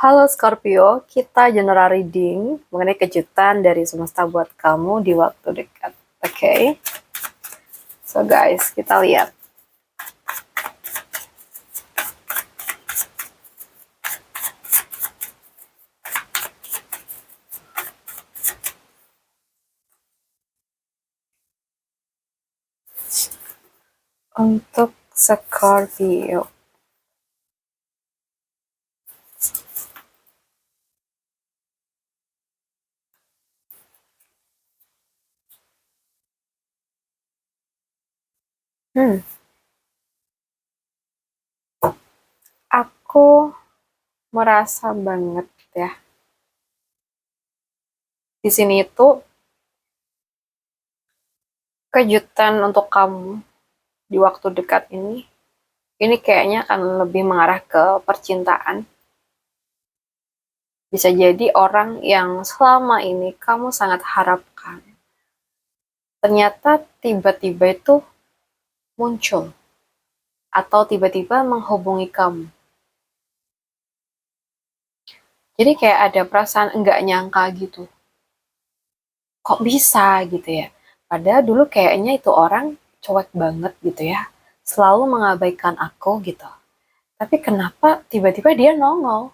Halo Scorpio, kita general reading mengenai kejutan dari semesta buat kamu di waktu dekat. Oke, so guys, kita lihat. Untuk Scorpio. Aku merasa banget ya. Di sini itu kejutan untuk kamu di waktu dekat ini. Ini kayaknya akan lebih mengarah ke percintaan. Bisa jadi orang yang selama ini kamu sangat harapkan. Ternyata tiba-tiba itu muncul atau tiba-tiba menghubungi kamu. Jadi kayak ada perasaan enggak nyangka gitu. Kok bisa gitu ya? Padahal dulu kayaknya itu orang cuek banget gitu ya. Selalu mengabaikan aku gitu. Tapi kenapa tiba-tiba dia nongol?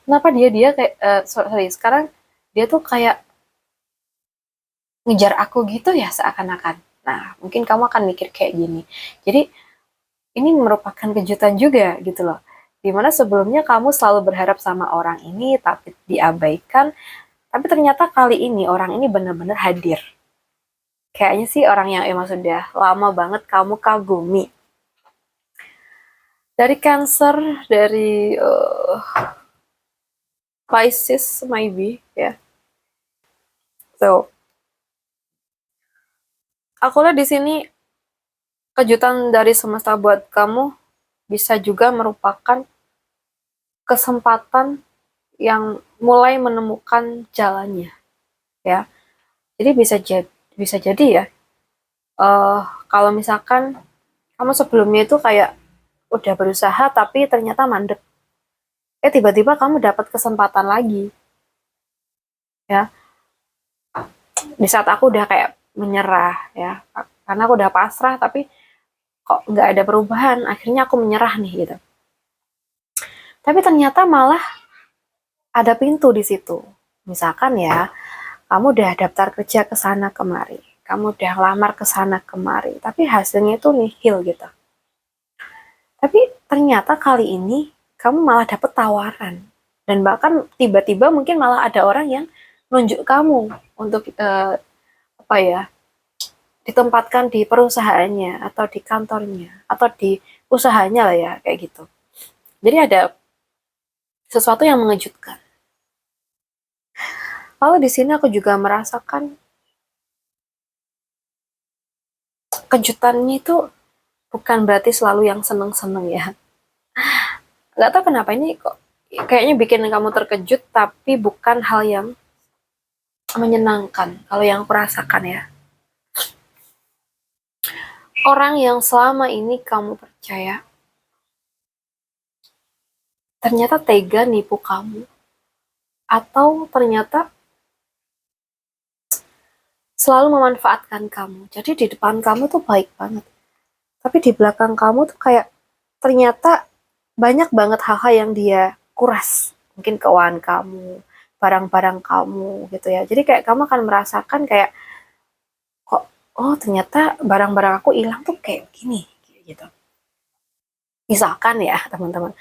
Kenapa dia kayak sorry, sekarang dia tuh kayak ngejar aku gitu ya seakan-akan. Nah, mungkin kamu akan mikir kayak gini. Jadi ini merupakan kejutan juga gitu loh. Dimana sebelumnya kamu selalu berharap sama orang ini tapi diabaikan, tapi ternyata kali ini orang ini benar-benar hadir. Kayaknya sih orang yang emang sudah lama banget kamu kagumi. Dari Cancer, dari Pisces maybe ya. So, aku lihat di sini kejutan dari semesta buat kamu bisa juga merupakan kesempatan yang mulai menemukan jalannya ya. Jadi bisa jadi ya. eh Kalau misalkan kamu sebelumnya itu kayak udah berusaha tapi ternyata mandek. Tiba-tiba kamu dapat kesempatan lagi ya. Di saat aku udah kayak menyerah ya. Karena aku udah pasrah tapi kok nggak ada perubahan. Akhirnya aku menyerah nih gitu. Tapi ternyata malah ada pintu di situ. Misalkan ya, kamu udah daftar kerja ke sana kemari. Kamu udah lamar ke sana kemari. Tapi hasilnya itu nihil gitu. Tapi ternyata kali ini kamu malah dapet tawaran. Dan bahkan tiba-tiba mungkin malah ada orang yang nunjuk kamu untuk apa ya, ditempatkan di perusahaannya atau di kantornya atau di usahanya lah ya kayak gitu. Jadi ada sesuatu yang mengejutkan. Lalu di sini aku juga merasakan kejutannya itu bukan berarti selalu yang seneng-seneng ya. Gak tahu kenapa ini kok kayaknya bikin kamu terkejut tapi bukan hal yang menyenangkan kalau yang aku rasakan ya. Orang yang selama ini kamu percaya ternyata tega nipu kamu atau ternyata selalu memanfaatkan kamu. Jadi di depan kamu tuh baik banget. Tapi di belakang kamu tuh kayak ternyata banyak banget hal-hal yang dia kuras. Mungkin keuangan kamu, barang-barang kamu gitu ya. Jadi kayak kamu akan merasakan kayak kok oh ternyata barang-barang aku hilang tuh kayak gini gitu. Misalkan ya teman-teman.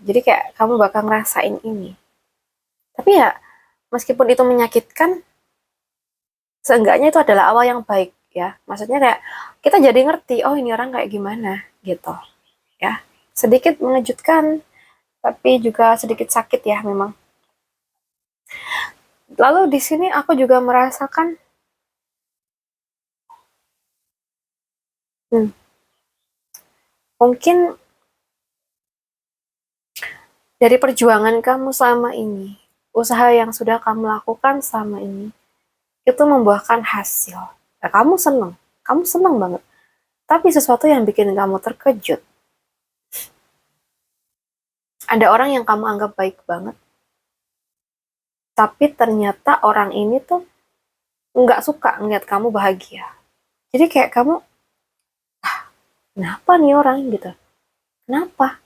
Jadi kayak kamu bakal ngerasain ini. Tapi ya meskipun itu menyakitkan, seenggaknya itu adalah awal yang baik ya. Maksudnya kayak kita jadi ngerti, oh ini orang kayak gimana gitu ya. Sedikit mengejutkan, tapi juga sedikit sakit ya memang. Lalu di sini aku juga merasakan, hmm, mungkin dari perjuangan kamu selama ini, usaha yang sudah kamu lakukan selama ini, itu membuahkan hasil. Nah, kamu seneng banget. Tapi sesuatu yang bikin kamu terkejut Ada orang yang kamu anggap baik banget, tapi ternyata orang ini tuh nggak suka ngeliat kamu bahagia. Jadi kayak kamu, kenapa nih orang gitu? Kenapa?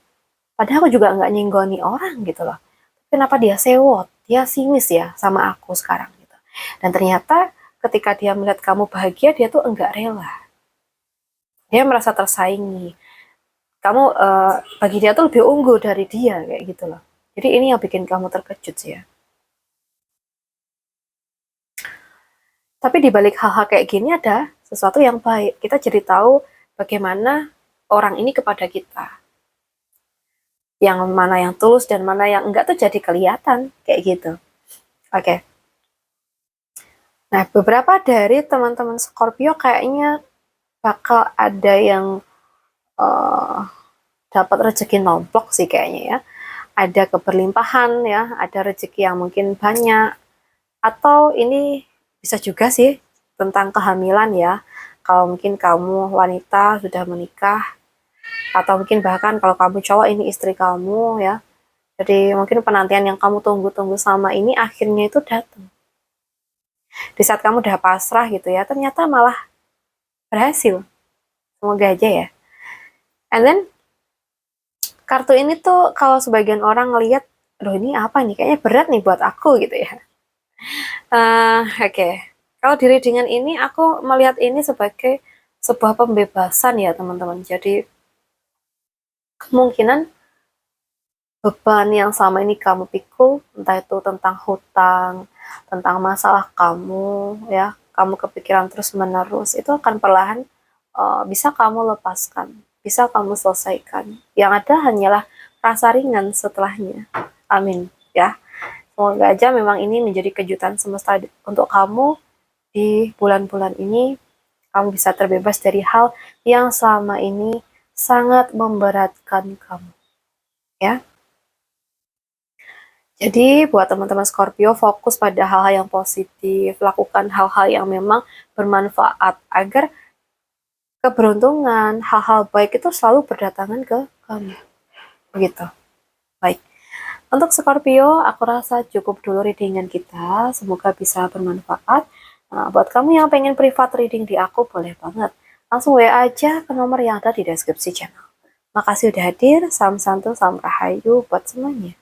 Padahal aku juga nggak nyenggoni orang gitu loh. Kenapa dia sewot? Dia sinis ya sama aku sekarang gitu. Dan ternyata ketika dia melihat kamu bahagia, dia tuh enggak rela. Dia merasa tersaingi. Kamu bagi dia tuh lebih unggul dari dia kayak gitu loh. Jadi ini yang bikin kamu terkejut sih ya. Tapi di balik hal-hal kayak gini ada sesuatu yang baik. Kita jadi tahu bagaimana orang ini kepada kita. Yang mana yang tulus dan mana yang enggak tuh jadi kelihatan kayak gitu. Oke. Nah, beberapa dari teman-teman Scorpio kayaknya bakal ada yang uh, dapat rezeki nomplok sih kayaknya ya. Ada keberlimpahan ya, ada rezeki yang mungkin banyak. Atau ini bisa juga sih tentang kehamilan ya. Kalau mungkin kamu wanita sudah menikah, atau mungkin bahkan kalau kamu cowok ini istri kamu ya. Jadi mungkin penantian yang kamu tunggu-tunggu sama ini akhirnya itu datang. Di saat kamu udah pasrah gitu ya, ternyata malah berhasil. Semoga aja ya. And then kartu ini tuh kalau sebagian orang ngelihat, aduh ini apa nih? Kayaknya berat nih buat aku gitu ya. Oke. Kalau di readingan ini aku melihat ini sebagai sebuah pembebasan ya teman-teman. Jadi kemungkinan beban yang sama ini kamu pikul, entah itu tentang hutang, tentang masalah kamu, ya, kamu kepikiran terus-menerus, itu akan perlahan bisa kamu lepaskan, bisa kamu selesaikan. Yang ada hanyalah rasa ringan setelahnya. Amin, ya. Semoga aja memang ini menjadi kejutan semesta untuk kamu di bulan-bulan ini. Kamu bisa terbebas dari hal yang selama ini sangat memberatkan kamu, ya. Jadi buat teman-teman Scorpio fokus pada hal-hal yang positif, lakukan hal-hal yang memang bermanfaat agar keberuntungan, hal-hal baik itu selalu berdatangan ke kamu. Begitu. Baik. Untuk Scorpio, aku rasa cukup dulu readingan kita. Semoga bisa bermanfaat. Nah, buat kamu yang pengen private reading di aku, boleh banget. Langsung WA aja ke nomor yang ada di deskripsi channel. Makasih udah hadir. Salam santu, salam rahayu buat semuanya.